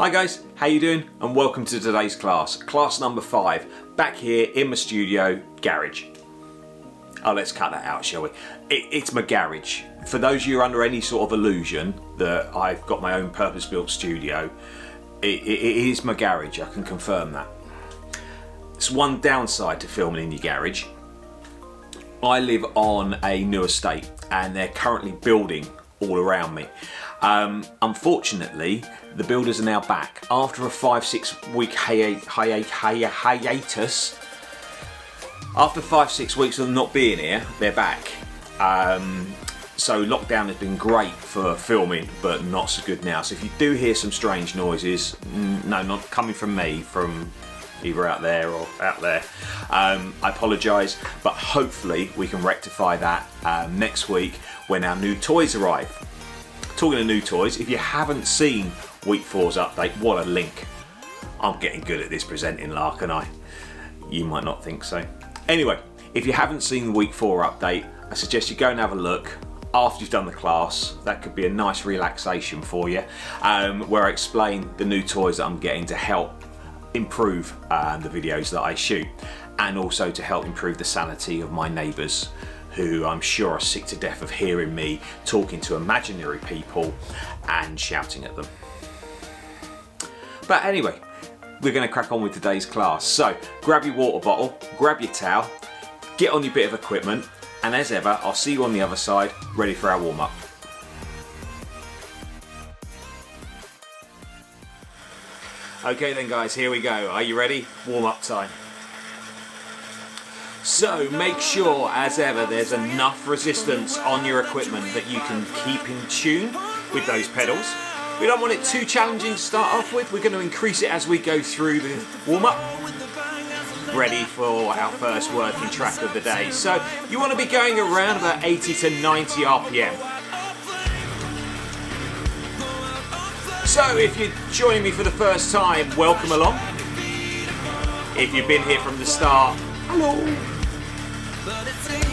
Hi guys, how you doing? And welcome to today's class number 5, back here in my studio garage. Oh, let's cut that out, shall we? It's my garage. For those of you under any sort of illusion that I've got my own purpose-built studio, it is my garage, I can confirm that. It's one downside to filming in your garage. I live on a new estate and they're currently building all around me. Unfortunately, the builders are now back after a 5-6 week hiatus. After 5-6 weeks of them not being here, they're back. So lockdown has been great for filming, but not so good now. So if you do hear some strange noises, no, not coming from me, from either out there or out there, I apologise, but hopefully we can rectify that next week when our new toys arrive. Talking of new toys, if you haven't seen week 4's update, what a link. I'm getting good at this presenting, lark, and I. You might not think so. Anyway, if you haven't seen the week 4 update, I suggest you go and have a look after you've done the class. That could be a nice relaxation for you, where I explain the new toys that I'm getting to help improve the videos that I shoot, and also to help improve the sanity of my neighbours, who I'm sure are sick to death of hearing me talking to imaginary people and shouting at them. But anyway, we're going to crack on with today's class. So grab your water bottle, grab your towel, get on your bit of equipment, and as ever, I'll see you on the other side, ready for our warm-up. Okay then guys, here we go. Are you ready? Warm-up time. So make sure, as ever, there's enough resistance on your equipment that you can keep in tune with those pedals. We don't want it too challenging to start off with. We're going to increase it as we go through the warm-up. Ready for our first working track of the day. So you want to be going around about 80 to 90 RPM. So if you're joining me for the first time, welcome along. If you've been here from the start, hello.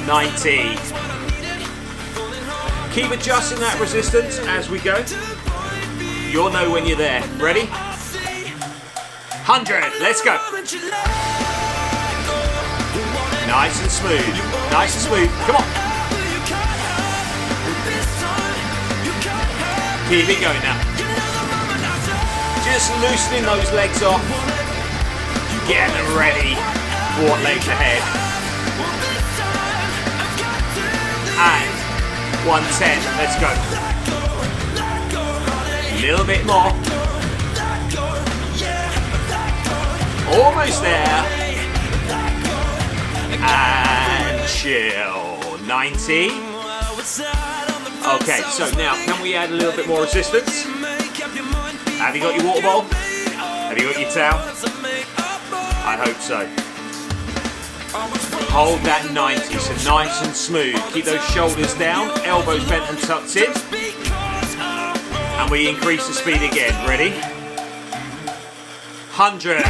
90. Keep adjusting that resistance as we go. You'll know when you're there. Ready? 100. Let's go. Nice and smooth. Nice and smooth. Come on. Keep it going now. Just loosening those legs off. Getting them ready for what lays ahead. And 110, let's go. A little bit more. Almost there. And chill. 90. Okay, so now can we add a little bit more resistance? Have you got your water bowl? Have you got your towel? I hope so. Hold that 90, so nice and smooth. Keep those shoulders down, elbows bent and tucked in. And we increase the speed again. Ready? 100.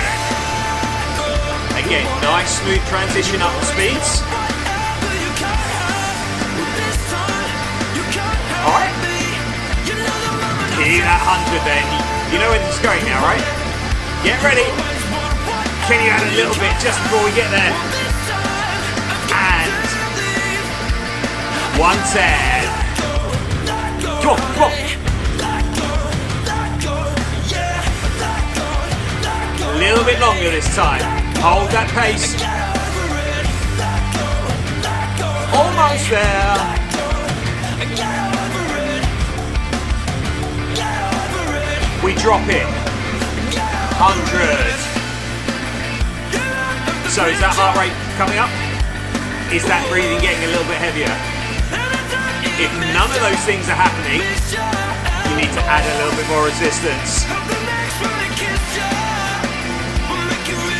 Again, nice smooth transition up the speeds. Alright. Keep that 100 then. You know where this is going now, right? Get ready. Can you add a little bit just before we get there? And 110. Come on, come on. A little bit longer this time. Hold that pace. Almost there. We drop it. 100. So is that heart rate coming up? Is that breathing getting a little bit heavier? If none of those things are happening, you need to add a little bit more resistance.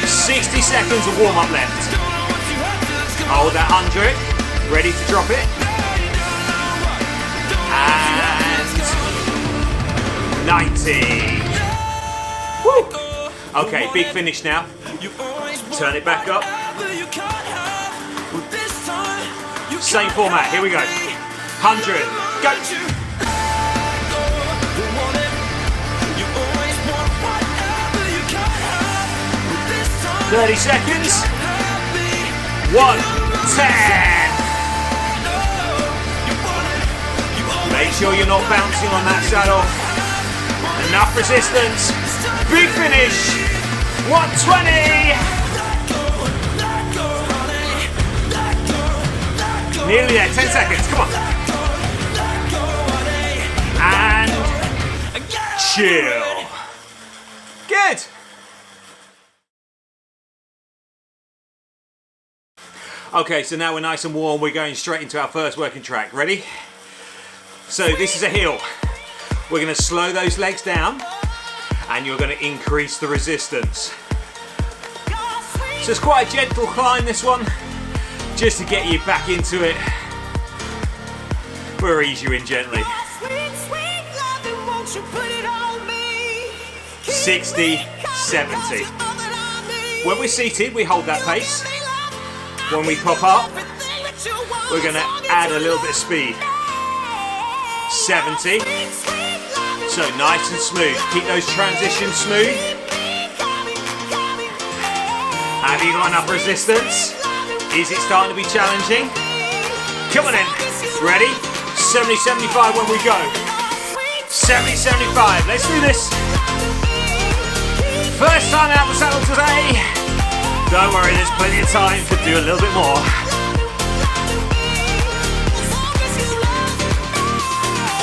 60 seconds of warm-up left. Hold that 100. Ready to drop it. And 90. Woo! Okay, big finish now. Turn it back up. Same format, here we go. 100, go! 30 seconds. 1, 10. Make sure you're not bouncing on that saddle. Enough resistance. Big finish. 120. Nearly there. 10 seconds. Come on. And chill. Good. Okay, so now we're nice and warm. We're going straight into our first working track. Ready? So this is a hill. We're going to slow those legs down and you're going to increase the resistance. So it's quite a gentle climb, this one, just to get you back into it. We'll ease you in gently. 60, 70. When we're seated, we hold that pace. When we pop up, we're going to add a little bit of speed. 70. So nice and smooth. Keep those transitions smooth. Have you got enough resistance? Is it starting to be challenging? Come on in. Ready? 70, 75 when we go. 70, 75. Let's do this. First time out the saddle today. Don't worry, there's plenty of time to do a little bit more.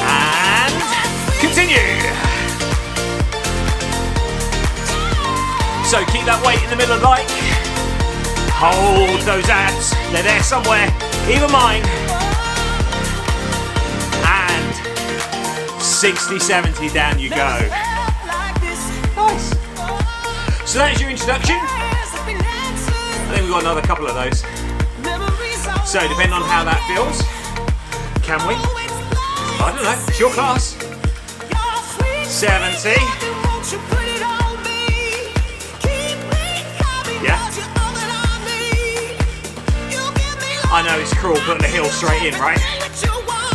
And continue. So keep that weight in the middle of the bike. Hold those abs. They're there somewhere. Even mine. And 60, 70 down you go. Nice. So that's your introduction. I think we've got another couple of those. So depending on how that feels, can we? I don't know, it's your class. 70. Yeah. I know it's cruel putting the heel straight in, right?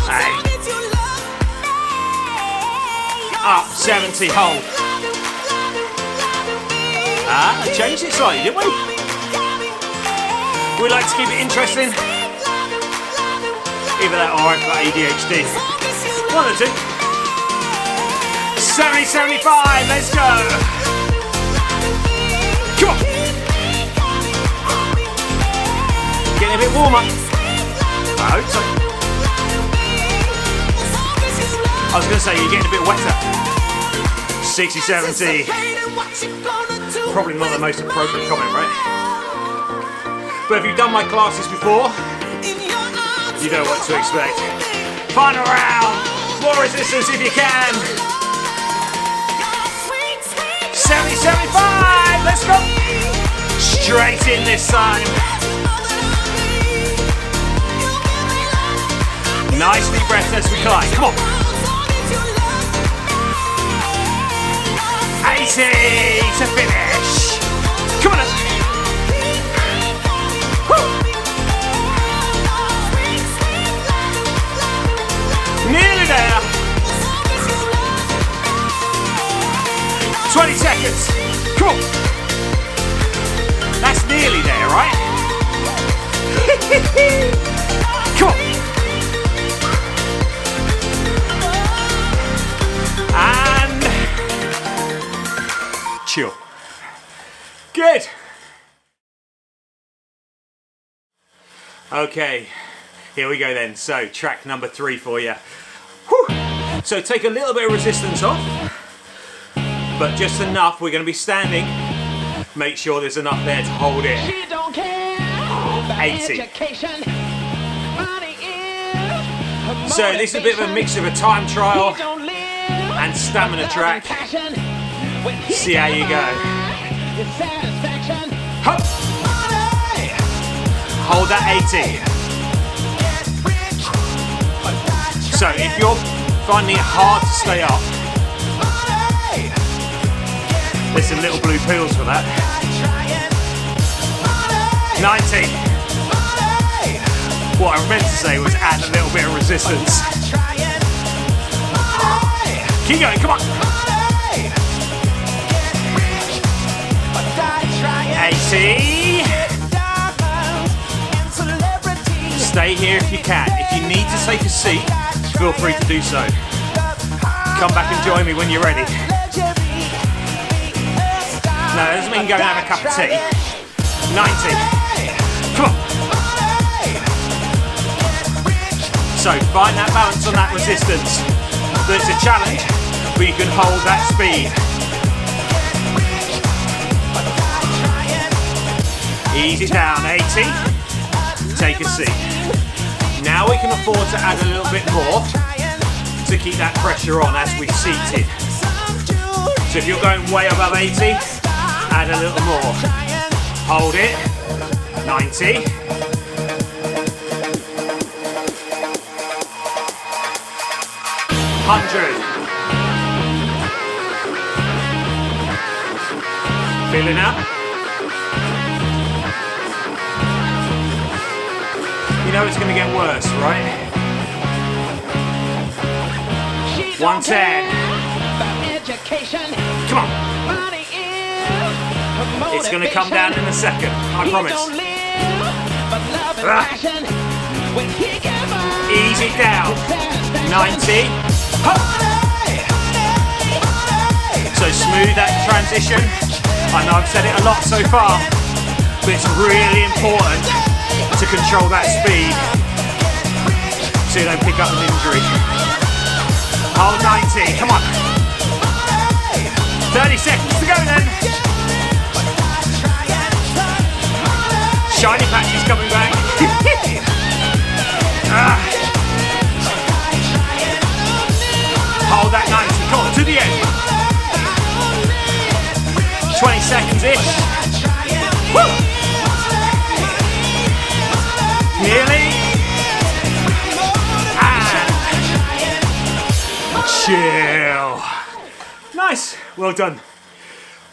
Hey. Up, 70, hold. Changed it slightly, didn't we? We like to keep it interesting. Either that or I've got ADHD. One or two. 70, 75, let's go. Come on. Getting a bit warmer. I hope so. I was going to say you're getting a bit wetter. 60, 70. Probably not the most appropriate comment, right? But if you've done my classes before, you know what to expect. Final round, more resistance if you can. 70, 75, let's go. Straight in this time. Nice deep breath as we climb, come on. 80 to finish. Come on. Nearly there. 20 seconds. Come on. That's nearly there, right? Come on. And chill. Good. Okay, here we go then. So track number 3 for you. Whew. So take a little bit of resistance off, but just enough. We're going to be standing. Make sure there's enough there to hold it. 80. So this is a bit of a mix of a time trial and stamina track. See how you go. Hup. Hold that 80. So if you're finding it hard to stay up, there's some little blue pills for that. 90. What I meant to say was add a little bit of resistance. Keep going, come on. 80. 80. Stay here if you can. If you need to take a seat, feel free to do so. Come back and join me when you're ready. No, that doesn't mean go and have a cup of tea. 90. Come on. So find that balance on that resistance. There's a challenge, but you can hold that speed. Ease it down, 80. Take a seat. Now we can afford to add a little bit more to keep that pressure on as we seat it. So if you're going way above 80, add a little more. Hold it. 90. 100. Feeling up? You know it's going to get worse, right? 110. Come on. It's going to come down in a second, I promise. Ease it down. 90. So smooth that transition. I know I've said it a lot so far, but it's really important to control that speed so you don't pick up an injury. Hold 90, come on. 30 seconds to go then. Shiny patch is coming back. Hold that 90, come on, to the end. 20 seconds-ish. Woo! Nearly. And chill. Nice, well done.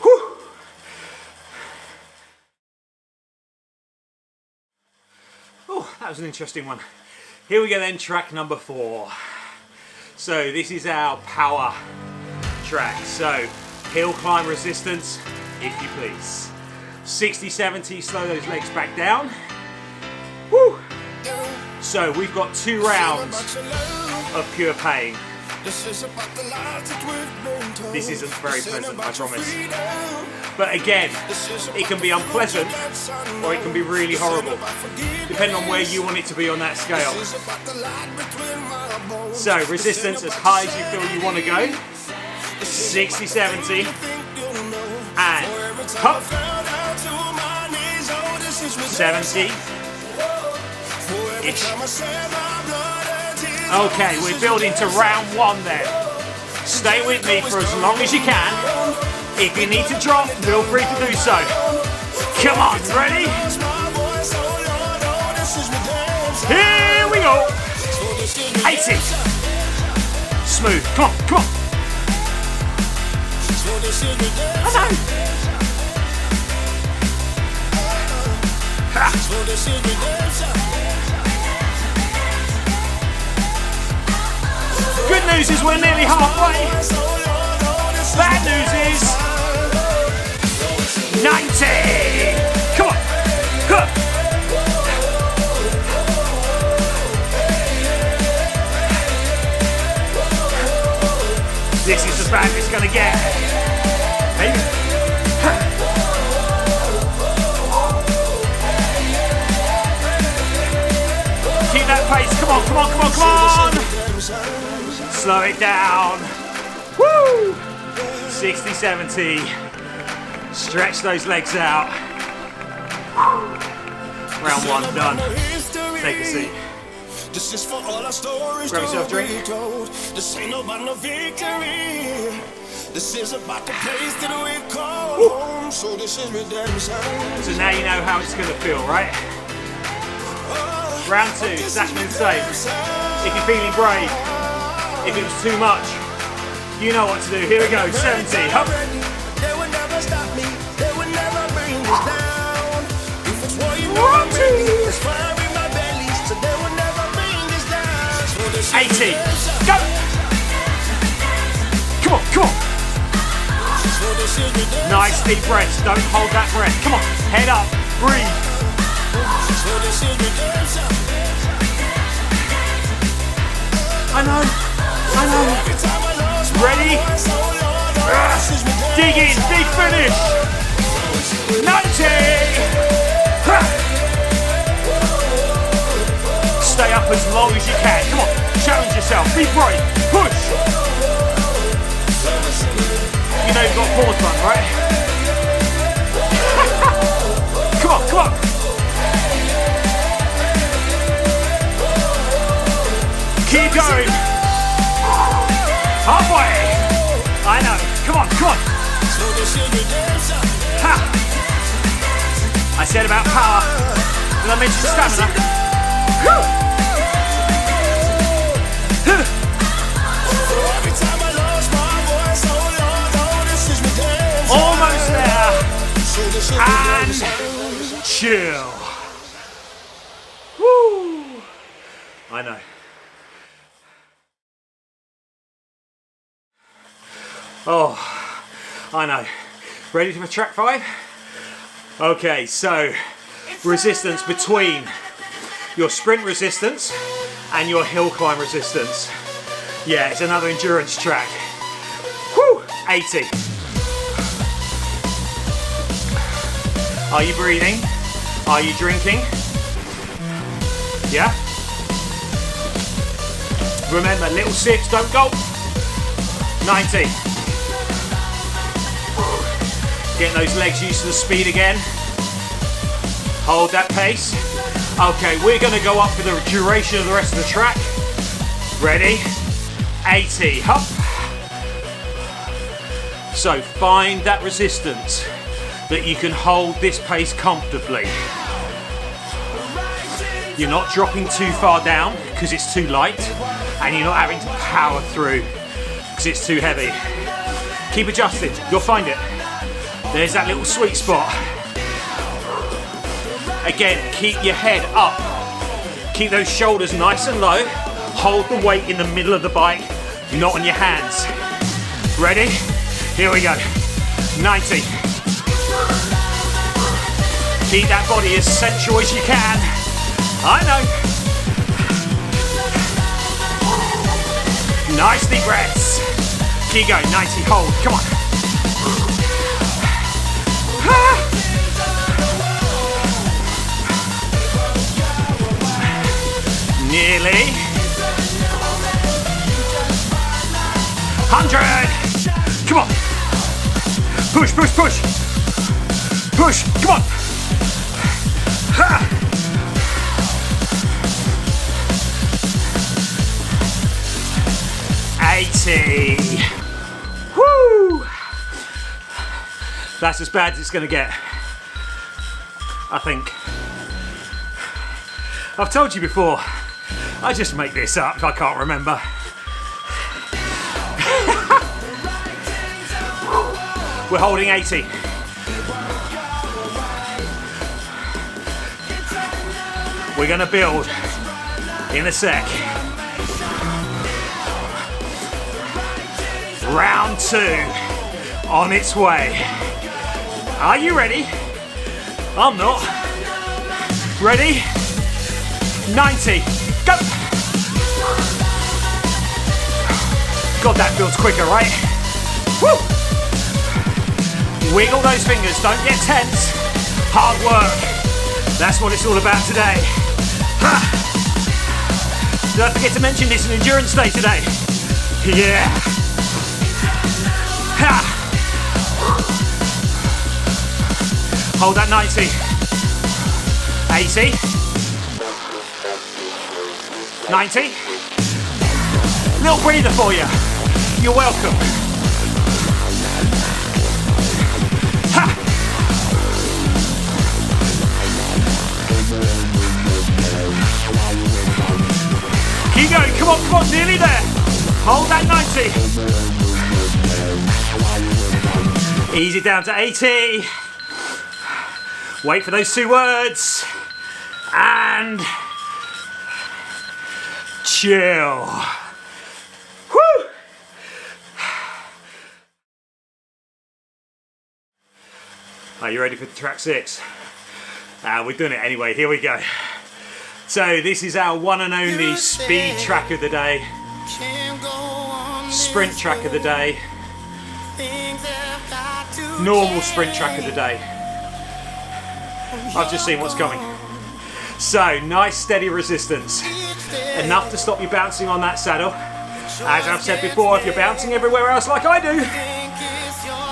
Whew. Oh, that was an interesting one. Here we go then, track number 4. So this is our power track. So hill climb resistance, if you please. 60-70, slow those legs back down. Woo! So we've got 2 rounds of pure pain. This isn't very pleasant, I promise. But again, it can be unpleasant or it can be really horrible, depending on where you want it to be on that scale. So resistance as high as you feel you want to go. 60-70 and hop. 70-ish. Okay, we're building to round 1 then. Stay with me for as long as you can. If you need to drop, feel free to do so. Come on, ready? Here we go. 80. Smooth, come on, come on. Come on. Good news is we're nearly halfway. Bad news is 90. Come on. Huh. This is as bad as it's gonna get. Hey. Keep that pace. Come on, come on, come on, come on. Slow it down. Woo! 60-70. Stretch those legs out. Round 1 done. Take a seat. This is for all our stories. Grab yourself a drink. This ain't about no victory. This is about the place that we call home. So this is redemption. So now you know how it's going to feel, right? Round 2, exactly the same. If you're feeling brave, if it was too much, you know what to do. Here we go, 70. Hop. They will never stop me. They will never bring us down. If it's war, you know Round I'm ready. 2. It's fire in my belly, so they will never bring us down. So this is 80. redemption. Go. Come on, come on. So this is redemption. Nice deep breaths. Don't hold that breath. Come on. Head up. Breathe. So this is redemption. I know. Every time I lost my Ready? voice, oh Lord, oh, this is redemption. Dig in. Big finish. 90. Ha. Stay up as long as you can. Come on. Challenge yourself. Be brave. Push. You know you've got a pause button, right? Come on, come on. Keep going. Halfway. I know. Come on, come on. So this is redemption. Ha. I said about power. Did I mention stamina? Whew. Every time I lost my voice, oh Lord, oh, this is redemption. Almost there. So this is And redemption. chill. Woo. I know. Oh, I know. Ready for track 5? Okay, so resistance between your sprint resistance and your hill climb resistance. Yeah, it's another endurance track. Woo! 80. Are you breathing? Are you drinking? Yeah? Remember, little sips, don't gulp. 90. Getting those legs used to the speed again. Hold that pace. Okay, we're gonna go up for the duration of the rest of the track. Ready? 80, hop. So find that resistance that you can hold this pace comfortably. You're not dropping too far down because it's too light, and you're not having to power through because it's too heavy. Keep adjusting, you'll find it. There's that little sweet spot. Again, keep your head up. Keep those shoulders nice and low. Hold the weight in the middle of the bike, not on your hands. Ready? Here we go. 90. Keep that body as sensual as you can. I know. Nice deep breaths. Keep going. 90. Hold. Come on. Nearly. 100. Come on. Push, push, push. Push. Come on. Ha. 80. Woo. That's as bad as it's going to get, I think. I've told you before, I just make this up if I can't remember. We're holding 80. We're gonna build in a sec. Round 2 on its way. Are you ready? I'm not. Ready? 90. Go! God, that feels quicker, right? Woo! Wiggle those fingers, don't get tense. Hard work. That's what it's all about today. Ha! Don't forget to mention it's an endurance day today. Yeah. Ha! Hold that 90. 80. 90. Little breather for you. You're welcome. Ha! Keep going, come on, nearly there. Hold that 90. Ease it down to 80. Wait for those 2 words. And chill. Woo! Are you ready for track 6? We're doing it anyway, here we go. So this is our one and only speed track of the day, sprint track of the day, normal sprint track of the day. I've just seen what's coming. So, nice steady resistance. Enough to stop you bouncing on that saddle. As I've said before, if you're bouncing everywhere else like I do,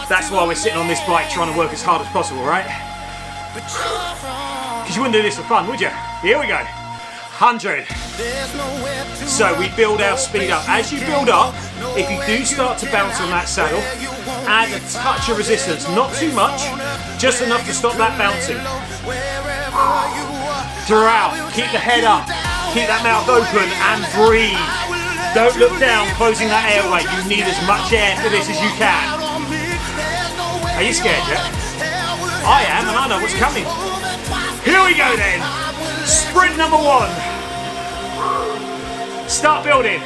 that's why we're sitting on this bike trying to work as hard as possible, right? Because you wouldn't do this for fun, would you? Here we go. 100. So we build our speed up. As you build up, if you do start to bounce on that saddle, add a touch of resistance. Not too much, just enough to stop that bouncing. Throughout, keep the head up, keep that mouth open and breathe. Don't look down, closing that airway. You need as much air for this as you can. Are you scared yet? I am, and I know what's coming. Here we go then. Sprint number 1. Start building.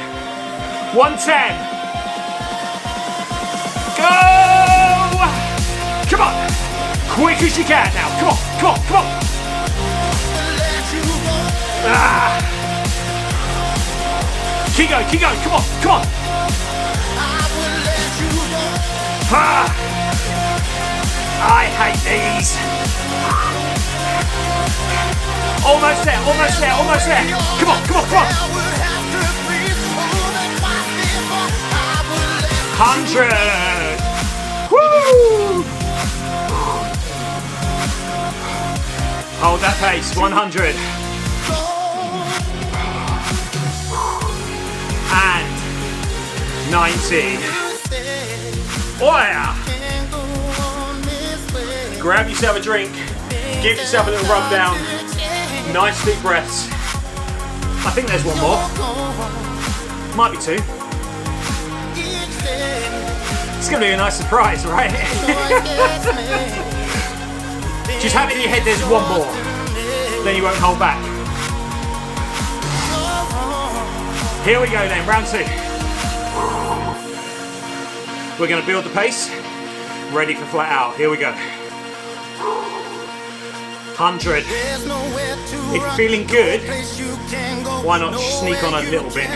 110. Go! Come on. Quick as you can now. Come on, come on, come on. Keep going, keep going. Come on, come on. I hate these. Almost there, almost there, almost there. Come on, come on, come on. 100. Woo! Hold that pace. 100. And 90. Oh yeah. Grab yourself a drink, give yourself a little rub down, nice deep breaths. I think there's one more. Might be 2. It's going to be a nice surprise, right? Just have it in your head there's one more, then you won't hold back. Here we go then, round 2. We're going to build the pace, ready for flat out. Here we go. 100. If you're feeling good, why not sneak on a little bit?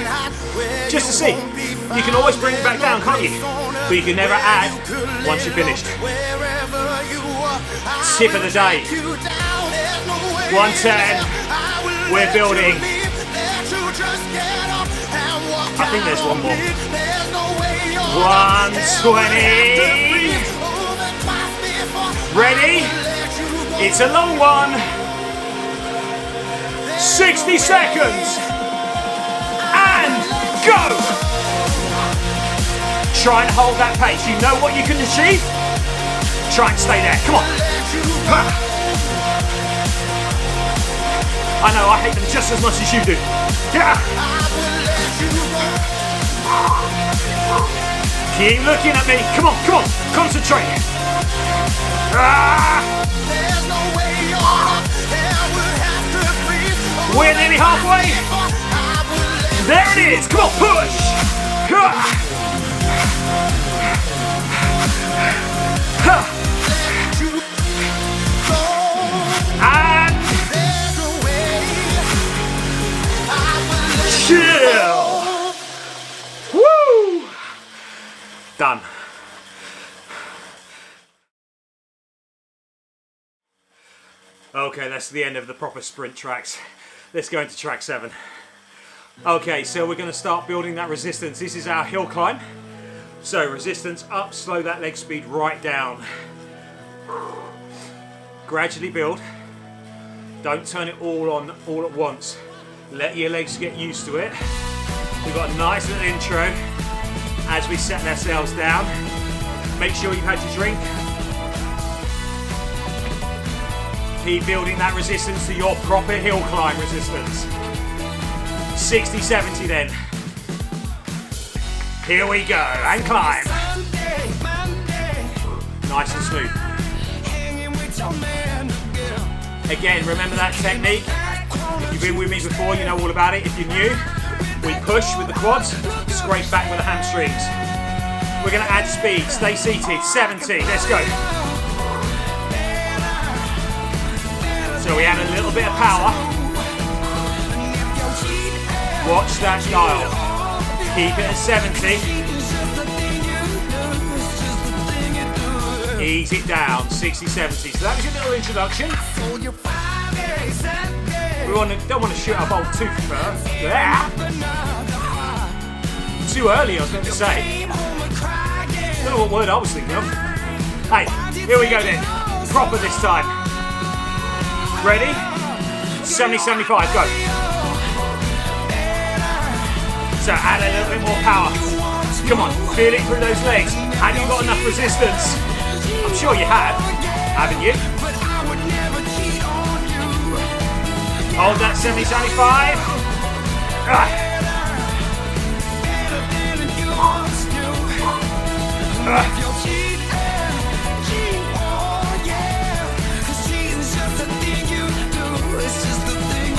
Just to see. You can always bring it back down, can't you? But you can never add once you're finished. Tip of the day. 110. We're building. I think there's one more. 120. Ready? It's a long one. 60 seconds. And go. Try and hold that pace. You know what you can achieve? Try and stay there. Come on. I know, I hate them just as much as you do. Yeah. Keep looking at me. Come on, come on. Concentrate. We're nearly halfway. There it is. Come on, push. And chill. Woo! Done. Okay, that's the end of the proper sprint tracks. Let's go into track 7. Okay, so we're going to start building that resistance. This is our hill climb. So resistance up, slow that leg speed right down. Gradually build. Don't turn it all on all at once. Let your legs get used to it. We've got a nice little intro as we set ourselves down. Make sure you've had your drink. Keep building that resistance to your proper hill climb resistance. 60, 70 then. Here we go, and climb. Nice and smooth. Again, remember that technique. If you've been with me before, you know all about it. If you're new, we push with the quads, scrape back with the hamstrings. We're going to add speed. Stay seated. 70. Let's go. So we add a little bit of power. Watch that dial. Keep it at 70. Ease it down, 60, 70. So that was your little introduction. We don't want to shoot up old tooth first. Too early, I was going to say. Don't know what word I was thinking of. Hey, here we go then. Proper this time. Ready? 70, 75, go. So add a little bit more power. Come on, feel it through those legs. Have you got enough resistance? I'm sure you have, haven't you? Hold that 70, 75.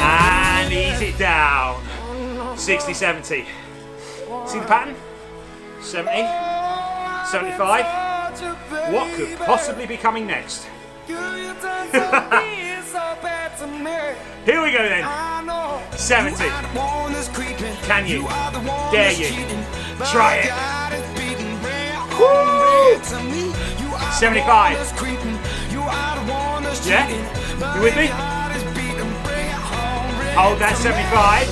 And ease it down. 60, 70. See the pattern? 70, 75. What could possibly be coming next? Here we go then. 70. Can you? Dare you? Try it. Woo! 75. Yeah? You with me? Hold that 75.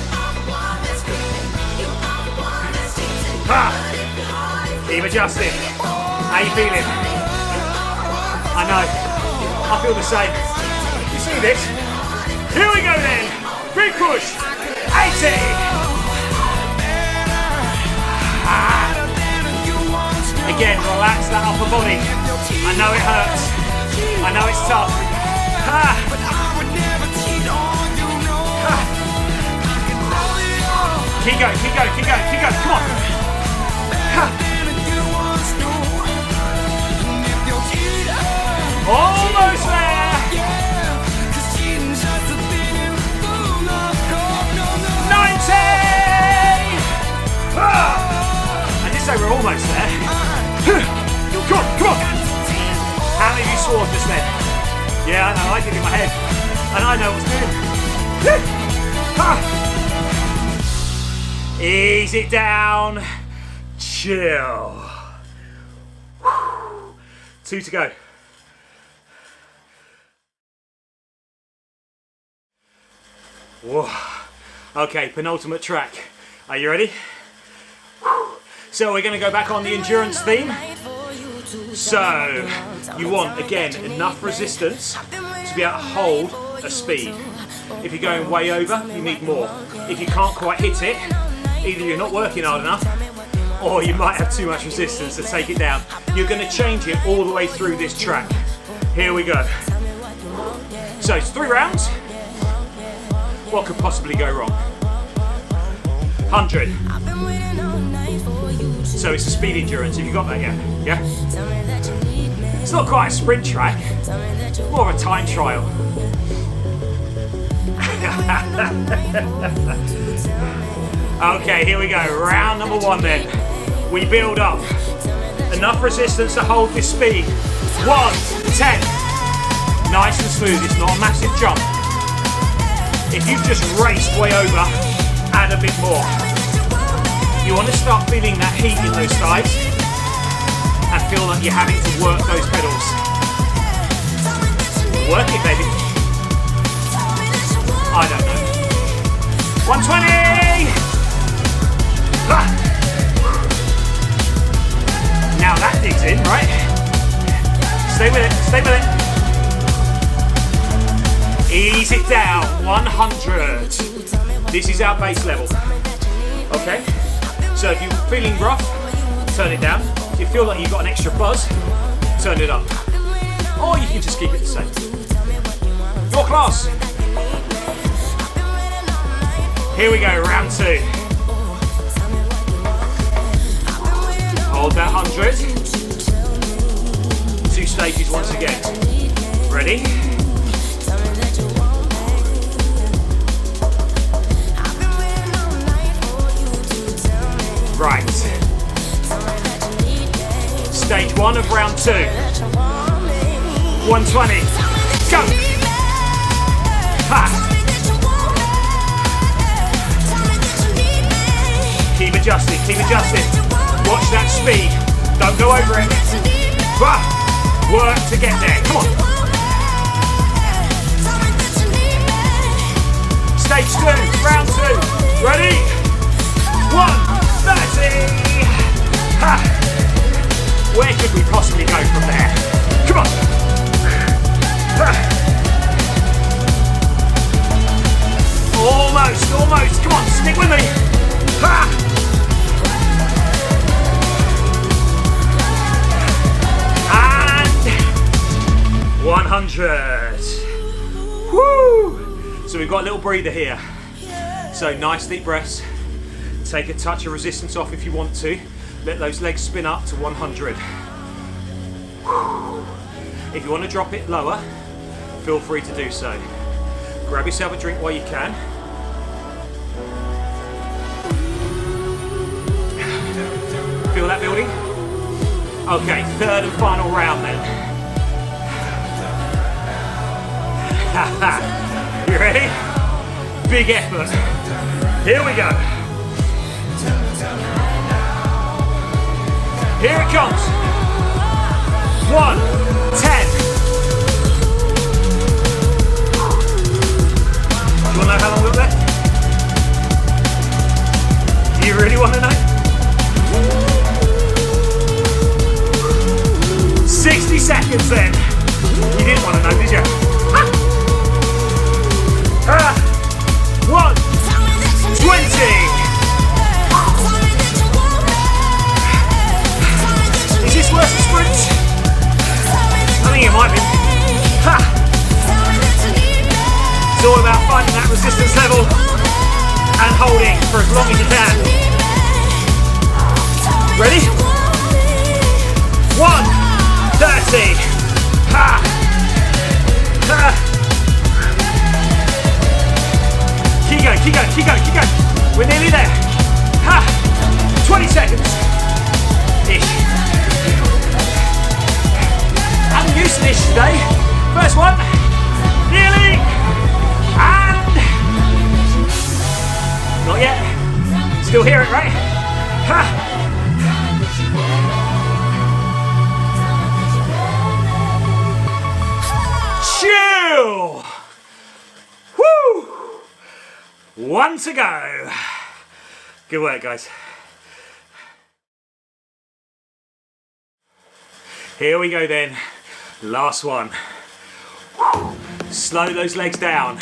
Keep adjusting. How you feeling? I know. I feel the same. You see this? Here we go then. Big push. 80. Again, relax that upper body. I know it hurts. I know it's tough. Keep going, keep going, keep going, keep going. Come on. Almost there. 90. I did say we're almost there. Come on, come on. How many of you swore just then? Yeah, I know, I did in my head. And I know what's good. Ease it down. Chill. 2 to go. Whoa. Okay, penultimate track. Are you ready? So we're going to go back on the endurance theme. So you want, again, enough resistance to be able to hold a speed. If you're going way over, you need more. If you can't quite hit it, either you're not working hard enough or you might have too much resistance to take it down. You're going to change it all the way through this track. Here we go. So it's 3 rounds. What could possibly go wrong? 100. So it's a speed endurance. Have you got that yet? Yeah? It's not quite a sprint track. It's more of a time trial. Okay, here we go. Round number 1 then. We build up. Enough resistance to hold this speed. 1, 10. Nice and smooth. It's not a massive jump. If you've just raced way over, add a bit more. You want to start feeling that heat in those thighs and feel like you're having to work those pedals. Work it, baby. I don't know. 120! Now that digs in, right? Stay with it, stay with it. Ease it down, 100. This is our base level. Okay? So if you're feeling rough, turn it down. If you feel like you've got an extra buzz, turn it up. Or you can just keep it the same. Your class. Here we go, round 2. Hold that 100. 2 stages once again. Ready? Right. Stage 1 of round 2. 120. Go! Ha! Keep adjusting, keep adjusting. Watch that speed. Don't go over it. Work to get there. Come on. Stage 2, round 2. Ready? 1:30. Ha! Where could we possibly go from there? Come on. Ha! Almost, almost. Come on, stick with me. Ha! And 100. Woo! So we've got a little breather here. So nice deep breaths. Take a touch of resistance off if you want to. Let those legs spin up to 100. If you want to drop it lower, feel free to do so. Grab yourself a drink while you can. Feel that building? Okay, third and final round then. You ready? Big effort. Here we go. Here it comes. 1, 10. Do you want to know how long we've got left? Do you really want to know? 60 seconds then. You didn't want to know, did you? 1, 20. Is this worse than sprints? I think it might be. Ha! It's all about finding that resistance level and holding for as long as you can. Ready? 1:30. Ha! Ha! Keep going, keep going, keep going, keep going. We're nearly there. Ha! 20 seconds. Ish. I'm used to this today. First one. Nearly. And. Not yet. Still hear it, right? Ha! Chill! Woo! 1 to go. Good work, guys. Here we go then. Last one. Slow those legs down.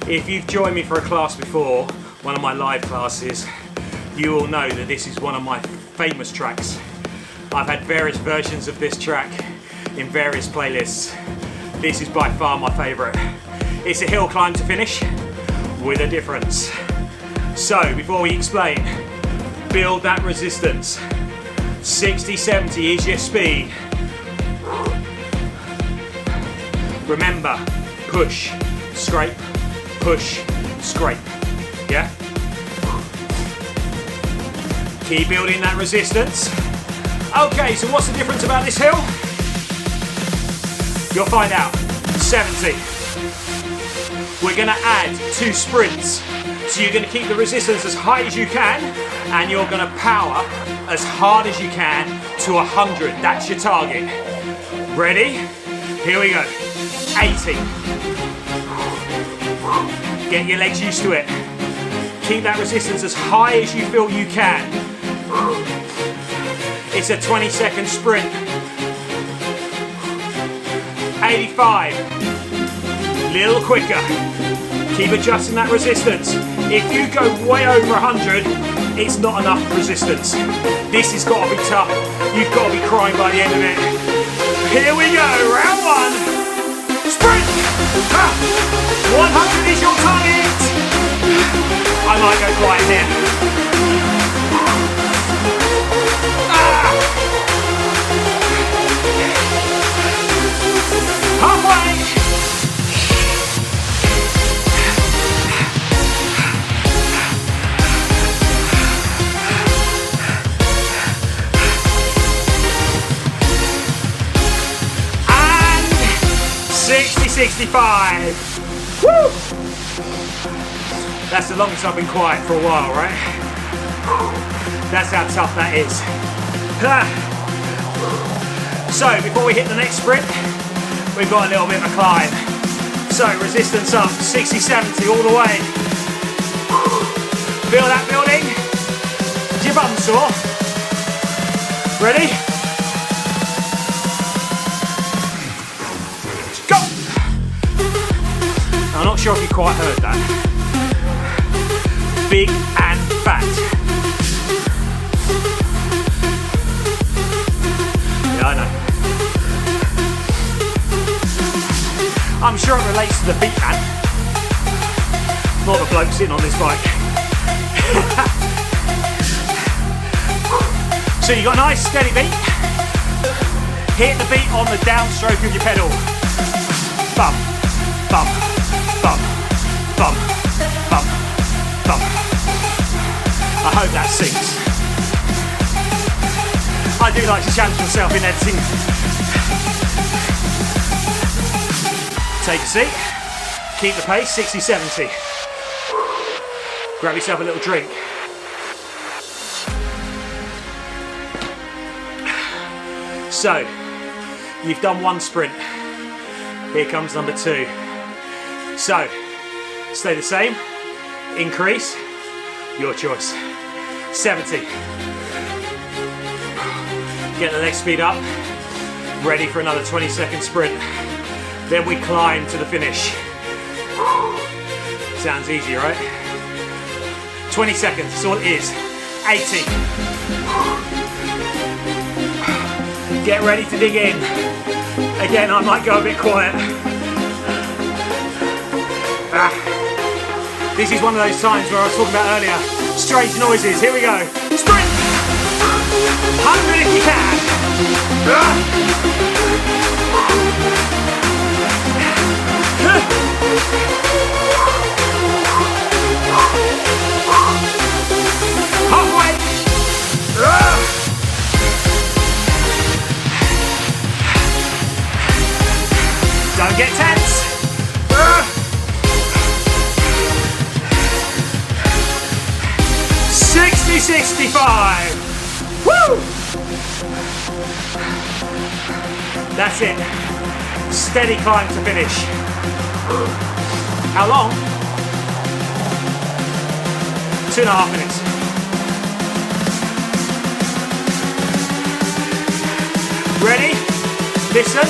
If you've joined me for a class before, one of my live classes, you will know that this is one of my famous tracks. I've had various versions of this track in various playlists. This is by far my favourite. It's a hill climb to finish with a difference. So before we explain, build that resistance. 60-70 is your speed. Remember, push, scrape, push, scrape. Yeah? Keep building that resistance. Okay, so what's the difference about this hill? You'll find out. 70. We're gonna add 2 sprints. So you're gonna keep the resistance as high as you can, and you're gonna power as hard as you can to 100. That's your target. Ready? Here we go. 80. Get your legs used to it. Keep that resistance as high as you feel you can. It's a 20-second sprint. 85. Little quicker. Keep adjusting that resistance. If you go way over 100, it's not enough resistance. This has got to be tough. You've got to be crying by the end of it. Here we go, round 1. Sprint! Ha! 100 is your target. I might go quiet here. Halfway! And 60-65. Woo! That's the longest I've been quiet for a while, right? That's how tough that is. So, before we hit the next sprint, we've got a little bit of a climb. So, resistance up, 60, 70, all the way. Feel that building? Is your bum sore? Ready? Go! I'm not sure if you quite heard that. Big and fat. Yeah, I know. I'm sure it relates to the beat man. Not the bloke sitting on this bike. So you got a nice steady beat. Hit the beat on the downstroke of your pedal. Bump, bump, bump, bump, bump, bump. I hope that sinks. I do like to challenge myself in editing. Take a seat. Keep the pace, 60, 70. Grab yourself a little drink. So, you've done one sprint. Here comes number 2. So, stay the same, increase, your choice. 70. Get the leg speed up, ready for another 20-second sprint. Then we climb to the finish. Sounds easy, right? 20 seconds, that's all it is. 80. Get ready to dig in. Again, I might go a bit quiet. This is one of those times where I was talking about earlier. Strange noises, here we go. Sprint! 100 if you can. Halfway. Don't get tense. 60, 65. Woo! That's it. Steady climb to finish. How long? 2.5 minutes. Ready? Listen.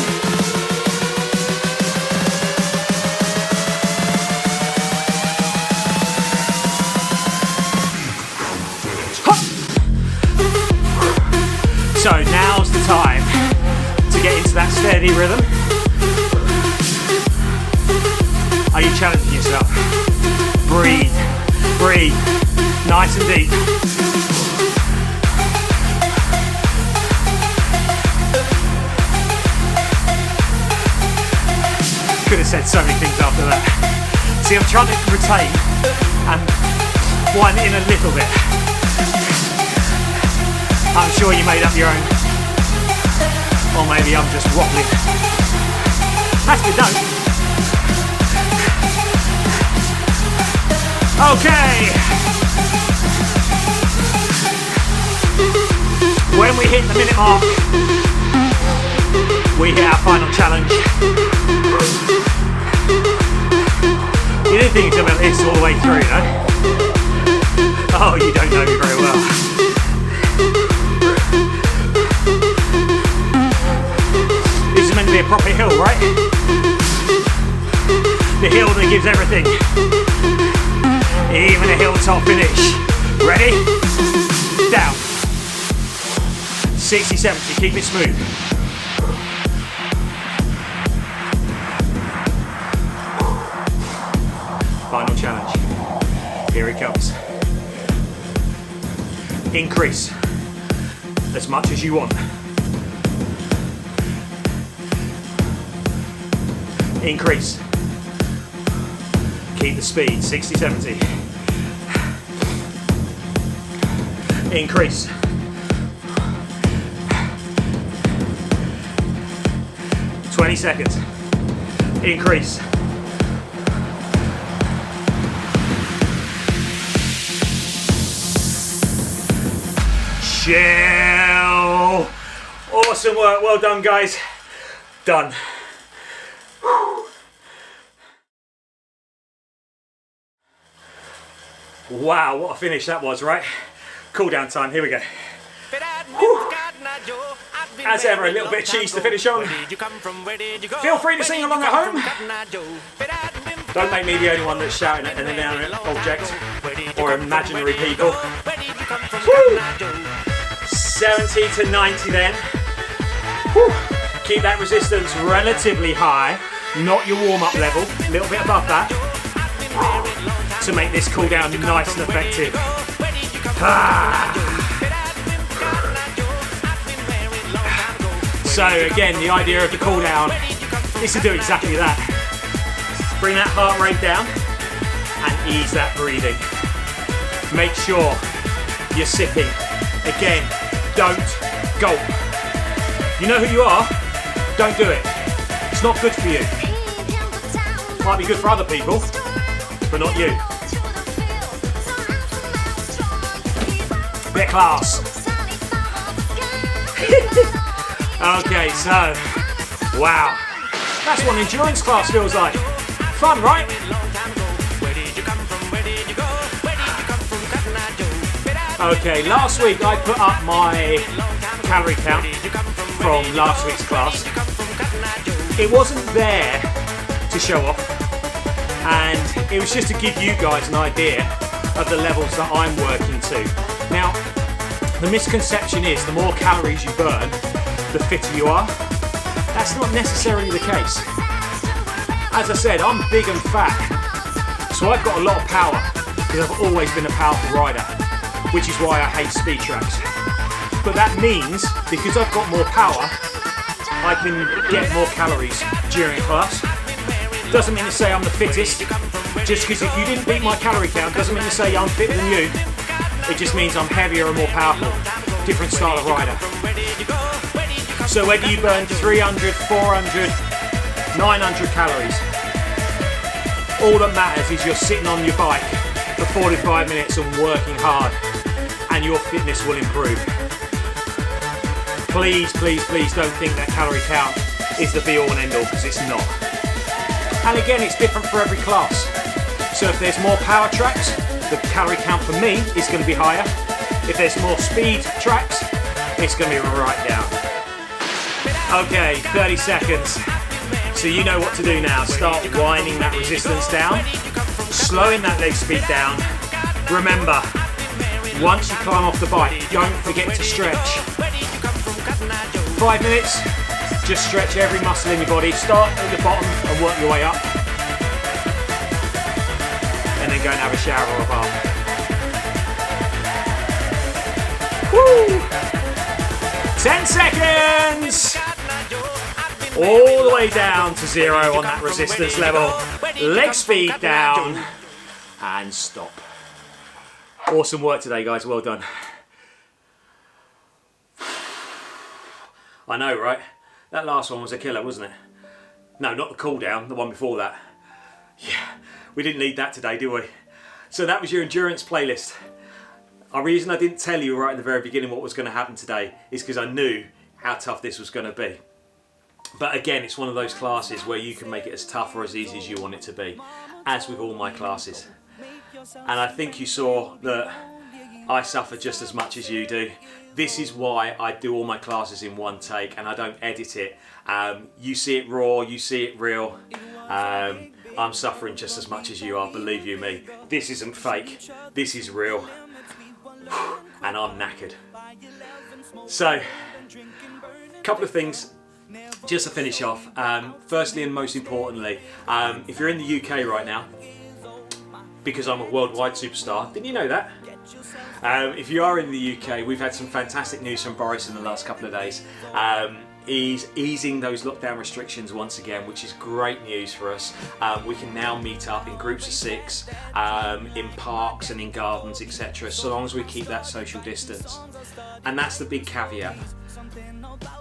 So now's the time to get into that steady rhythm. Are you challenging yourself? Breathe, breathe, nice and deep. Could have said so many things after that. See, I'm trying to retain and wind it in a little bit. I'm sure you made up your own. Or maybe I'm just wobbling. That's good, don't. Okay. When we hit the minute mark, we hit our final challenge. You didn't think about this all the way through, no? Oh, you don't know me very well. This is meant to be a proper hill, right? The hill that gives everything. Even a hilltop finish. Ready? Down. 60, 70, keep it smooth. Final challenge. Here it comes. Increase as much as you want. Increase. Keep the speed, 60, 70. Increase. ...20 seconds. Increase. chill. Awesome work, well done guys. Done. Wow, what a finish that was, right? Cool down time, here we go. As ever, a little bit of cheese to finish on. Feel free to sing along at home. Don't make me the only one that's shouting at an inanimate object or imaginary people. Woo. 70 to 90 then. Woo. Keep that resistance relatively high, not your warm-up level, a little bit above that, to make this cool down nice and effective. So again, the idea of the cool down is to do exactly that. Bring that heart rate down and ease that breathing. Make sure you're sipping. Again, don't gulp. You know who you are? Don't do it. It's not good for you. Might be good for other people, but not you. Bit of class. Okay, so, wow. That's what an endurance class feels like. Fun, right? Okay, last week I put up my calorie count from last week's class. It wasn't there to show off, and it was just to give you guys an idea of the levels that I'm working to. Now, the misconception is the more calories you burn, the fitter you are. That's not necessarily the case. As I said, I'm big and fat, so I've got a lot of power because I've always been a powerful rider, which is why I hate speed tracks. But that means, because I've got more power, I can get more calories during class. Doesn't mean to say I'm the fittest, just because if you didn't beat my calorie count, doesn't mean to say I'm fitter than you. It just means I'm heavier and more powerful. Different style of rider. So whether you burn 300, 400, 900 calories, all that matters is you're sitting on your bike for 45 minutes and working hard, and your fitness will improve. Please, please, please don't think that calorie count is the be all and end all, because it's not. And again, it's different for every class. So if there's more power tracks, the calorie count for me is going to be higher. If there's more speed tracks, it's going to be right down. Okay, 30 seconds. So you know what to do now. Start winding that resistance down, slowing that leg speed down. Remember, once you climb off the bike, don't forget to stretch. 5 minutes, just stretch every muscle in your body. Start at the bottom and work your way up. And then go and have a shower or a bath. Woo! 10 seconds! All the way down to 0 on that resistance level. Leg speed down and stop. Awesome work today, guys. Well done. I know, right? That last one was a killer, wasn't it? No, not the cool down, the one before that. Yeah, we didn't need that today, did we? So that was your endurance playlist. The reason I didn't tell you right at the very beginning what was going to happen today is because I knew how tough this was going to be. But again, it's one of those classes where you can make it as tough or as easy as you want it to be, as with all my classes. And I think you saw that I suffer just as much as you do. This is why I do all my classes in one take and I don't edit it. You see it raw, you see it real. I'm suffering just as much as you are, believe you me. This isn't fake, this is real. And I'm knackered. So, a couple of things just to finish off. Firstly and most importantly, if you're in the UK right now, because I'm a worldwide superstar, didn't you know that? If you are in the UK, we've had some fantastic news from Boris in the last couple of days. He's easing those lockdown restrictions once again, which is great news for us. We can now meet up in groups of 6, in parks and in gardens, etc., so long as we keep that social distance. And that's the big caveat.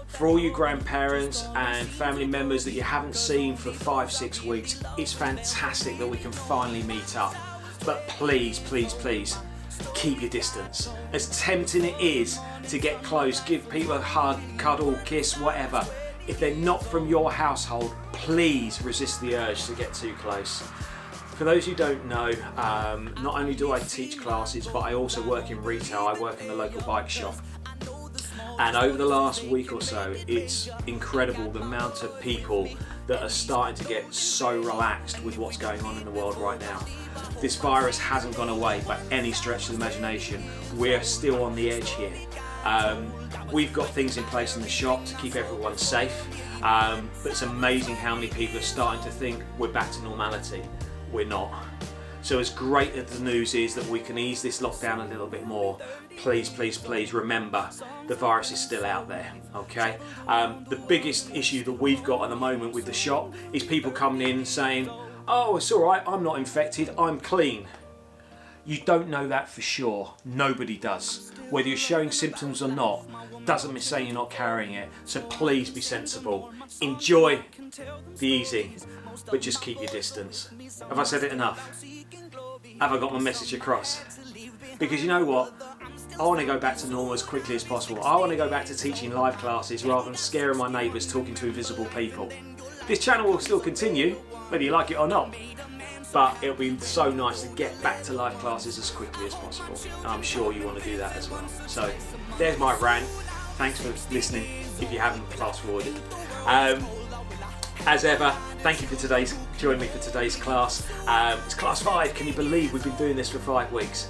For all you grandparents and family members that you haven't seen for 5-6 weeks, it's fantastic that we can finally meet up. But please, please, please, keep your distance. As tempting it is to get close, give people a hug, cuddle, kiss, whatever, if they're not from your household, please resist the urge to get too close. For those who don't know, not only do I teach classes, but I also work in retail. I work in the local bike shop. And over the last week or so, it's incredible the amount of people that are starting to get so relaxed with what's going on in the world right now. This virus hasn't gone away by any stretch of the imagination. We're still on the edge here. We've got things in place in the shop to keep everyone safe, but it's amazing how many people are starting to think we're back to normality. We're not. So as great as the news is that we can ease this lockdown a little bit more, please, please, please remember the virus is still out there, okay? The biggest issue that we've got at the moment with the shop is people coming in saying, oh, it's all right, I'm not infected, I'm clean. You don't know that for sure. Nobody does. Whether you're showing symptoms or not, doesn't mean saying you're not carrying it. So please be sensible. Enjoy the easing, but just keep your distance. Have I said it enough? Have I got my message across? Because you know what? I want to go back to normal as quickly as possible. I want to go back to teaching live classes rather than scaring my neighbours talking to invisible people. This channel will still continue, whether you like it or not. But it'll be so nice to get back to live classes as quickly as possible. And I'm sure you want to do that as well. So there's my rant. Thanks for listening if you haven't fast forwarded. As ever, thank you for joining me for today's class. It's class 5. Can you believe we've been doing this for 5 weeks?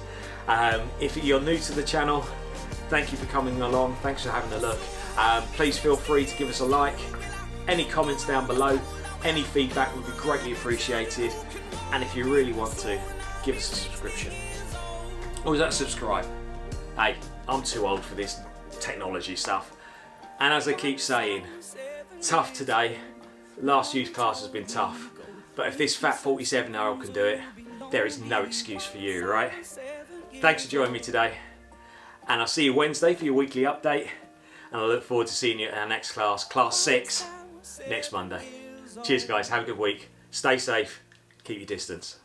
If you're new to the channel, thank you for coming along. Thanks for having a look. Please feel free to give us a like. Any comments down below, any feedback would be greatly appreciated. And if you really want to, give us a subscription. Or is that subscribe? Hey, I'm too old for this technology stuff. And as I keep saying, tough today. Last youth class has been tough. But if this fat 47-year-old can do it, there is no excuse for you, right? Thanks for joining me today. And I'll see you Wednesday for your weekly update. And I look forward to seeing you at our next class, class 6, next Monday. Cheers guys, have a good week. Stay safe, keep your distance.